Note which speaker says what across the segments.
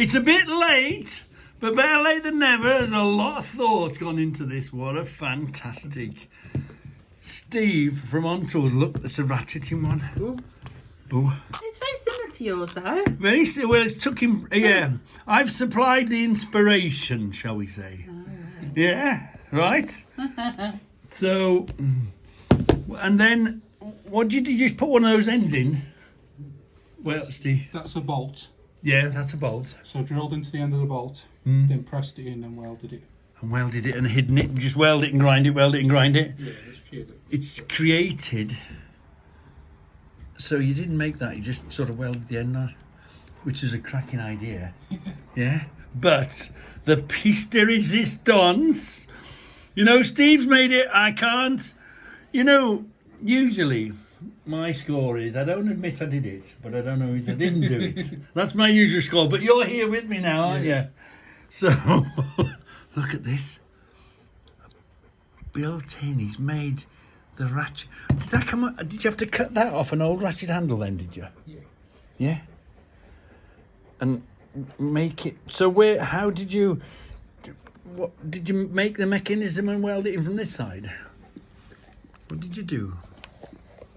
Speaker 1: It's a bit late, but better late than never. There's a lot of thought gone into this. What a fantastic... Steve from On Tours. Look, that's a ratcheting one.
Speaker 2: Ooh.
Speaker 1: Ooh.
Speaker 2: It's very similar to yours, though.
Speaker 1: Very well. It took him. Yeah, I've supplied the inspiration, shall we say?
Speaker 2: Oh.
Speaker 1: Yeah, right. So, and then what did you just put one of those ends in? Well, Steve.
Speaker 3: That's a bolt.
Speaker 1: Yeah, that's a bolt.
Speaker 3: So drilled into the end of the bolt, then pressed it in and welded it.
Speaker 1: And welded it and hidden it. Just weld it and grind it. Weld it and grind it.
Speaker 3: Yeah, it's pure.
Speaker 1: It's created. So you didn't make that. You just sort of welded the end on, which is a cracking idea. Yeah. But the piece de resistance. You know, Steve's made it. I can't. You know, usually my score is I don't admit I did it, but I don't know if I didn't do it. That's my usual score. But you're here with me now, aren't you? So look at this. Built in. He's made the ratchet. Did that come up? Did you have to cut that off an old ratchet handle then? Did you?
Speaker 3: Yeah.
Speaker 1: Yeah. And make it. So where? How did you? What did you make the mechanism and weld it in from this side? What did you do?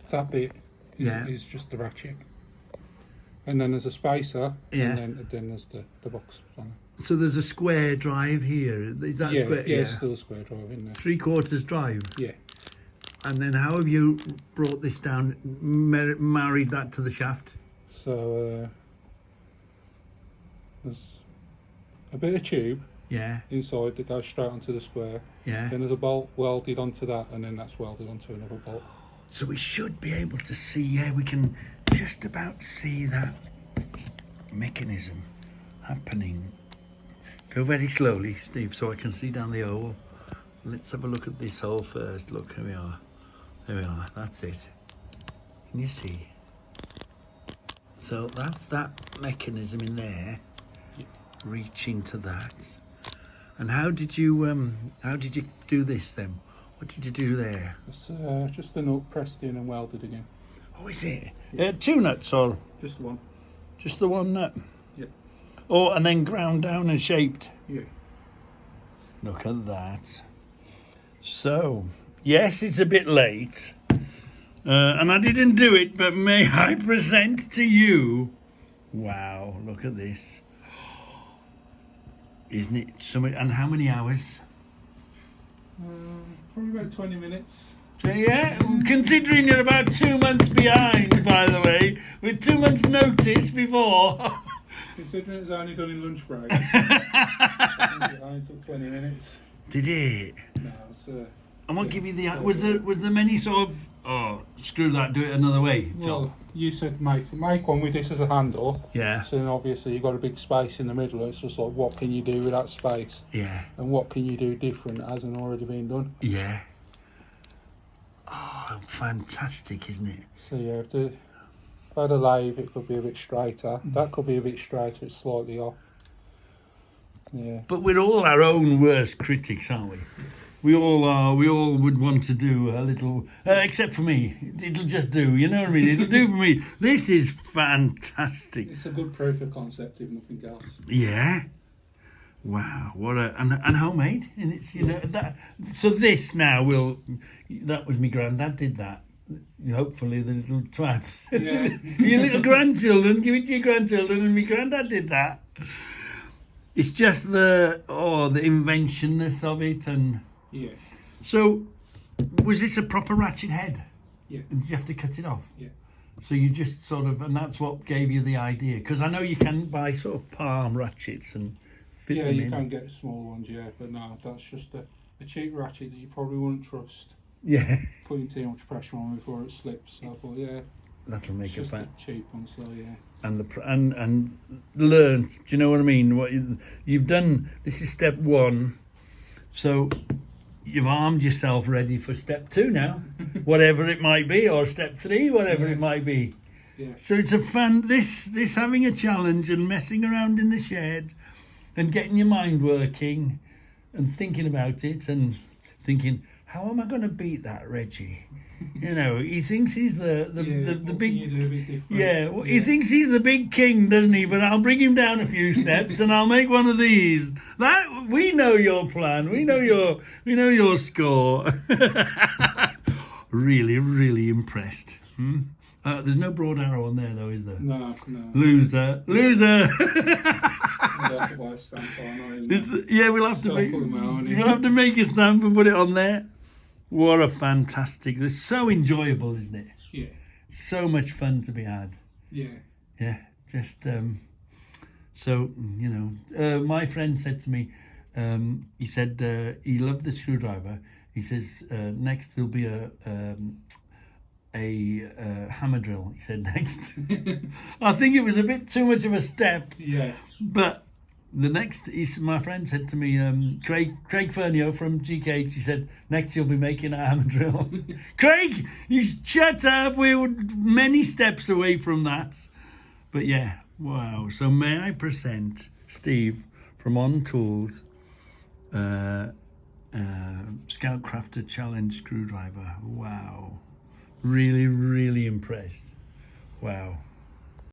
Speaker 3: That bit is just the ratchet. And then there's a spacer,
Speaker 1: Yeah.
Speaker 3: and then there's the box on it.
Speaker 1: So there's a square drive here. Is that square?
Speaker 3: Yeah, it's still a square drive in there.
Speaker 1: 3/4 drive.
Speaker 3: Yeah.
Speaker 1: And then how have you brought this down, married that to the shaft?
Speaker 3: So there's a bit of tube
Speaker 1: Yeah,
Speaker 3: inside that goes straight onto the square.
Speaker 1: yeah.
Speaker 3: Then there's a bolt welded onto that, and then that's welded onto another bolt.
Speaker 1: So we should be able to see, yeah, we can just about see that mechanism happening. Go very slowly, Steve, so I can see down the hole. Let's have a look at this hole first. Look, here we are. There we are, that's it. Can you see? So that's that mechanism in there, reaching to that. And how did you do this then? What did you do there?
Speaker 3: It's just a nut pressed in and welded again.
Speaker 1: Oh, is it? 2 nuts or
Speaker 3: Just one.
Speaker 1: just the one nut?
Speaker 3: Yeah.
Speaker 1: Oh, and then ground down and shaped.
Speaker 3: Yeah.
Speaker 1: Look at that. So, yes, it's a bit late. And I didn't do it, but may I present to you... Wow, look at this. Isn't it something? And how many hours?
Speaker 3: Probably about 20 minutes.
Speaker 1: So, yeah, considering you're about 2 months behind, by the way, with 2 months' notice before.
Speaker 3: Considering it's only done in lunch breaks, I think it only took 20 minutes.
Speaker 1: Did it?
Speaker 3: No, it's
Speaker 1: And what give you the... Was there many sort of... Oh, screw that, do it another way, John?
Speaker 3: well, you said make one with this as a handle.
Speaker 1: Yeah,
Speaker 3: So then obviously you've got a big space in the middle. It's just like, what can you do with that space?
Speaker 1: yeah,
Speaker 3: And what can you do different that hasn't already been done?
Speaker 1: yeah. Oh, fantastic, isn't it?
Speaker 3: So yeah, if I had a lathe, it could be a bit straighter. That could be a bit straighter, it's slightly off. Yeah.
Speaker 1: But we're all our own worst critics, aren't we? We all are. We all would want to do a little... except for me. It'll just do, you know what I mean? It'll do for me. This is fantastic.
Speaker 3: It's a good proof of concept, if nothing else.
Speaker 1: Yeah. Wow, what a... And homemade. And it's, you know, that... So this now will... That was my granddad did that. Hopefully the little twats.
Speaker 3: Yeah.
Speaker 1: Your little grandchildren, give it to your grandchildren, and my granddad did that. It's just the inventionness of it. And
Speaker 3: Yeah.
Speaker 1: so was this a proper ratchet head?
Speaker 3: Yeah.
Speaker 1: And did you have to cut it off?
Speaker 3: Yeah.
Speaker 1: So you just sort of, and that's what gave you the idea, because I know you can buy sort of palm ratchets and fit
Speaker 3: Yeah,
Speaker 1: them
Speaker 3: you
Speaker 1: in.
Speaker 3: can get small ones, yeah, but no, that's just a cheap ratchet that you probably wouldn't trust
Speaker 1: Yeah,
Speaker 3: putting too much pressure on before it slips. So I thought, yeah,
Speaker 1: that'll make
Speaker 3: it's
Speaker 1: a
Speaker 3: just a
Speaker 1: fan.
Speaker 3: cheap one, so yeah.
Speaker 1: And learn. Do you know what I mean? What you've done. This is step 1. So you've armed yourself ready for step 2 now, whatever it might be, or step 3, whatever it might be.
Speaker 3: Yeah.
Speaker 1: So it's a fun. This having a challenge and messing around in the shed, and getting your mind working, and thinking about it, and thinking, how am I going to beat that Reggie? You know, he thinks he's the big. Yeah, well, he thinks he's the big king, doesn't he? But I'll bring him down a few steps, and I'll make one of these. That we know your plan. We know your score. Really, really impressed. There's no broad arrow on there, though, is there?
Speaker 3: No.
Speaker 1: Loser.
Speaker 3: I'll have to buy a stamp on.
Speaker 1: Yeah, we'll have to make a stamp and put it on there. What a fantastic! It's so enjoyable, isn't it?
Speaker 3: Yeah.
Speaker 1: So much fun to be had.
Speaker 3: Yeah.
Speaker 1: Yeah. Just so you know, my friend said to me, he said he loved the screwdriver. He says next there'll be a hammer drill. He said next. I think it was a bit too much of a step.
Speaker 3: Yeah.
Speaker 1: But the next, my friend said to me, Craig Fernio from GKH, he said, next you'll be making a hammer drill. Craig, you shut up. We were many steps away from that. But yeah, wow. So may I present Steve from On Tools, Scoutcrafter Challenge screwdriver. Wow. Really, really impressed. Wow.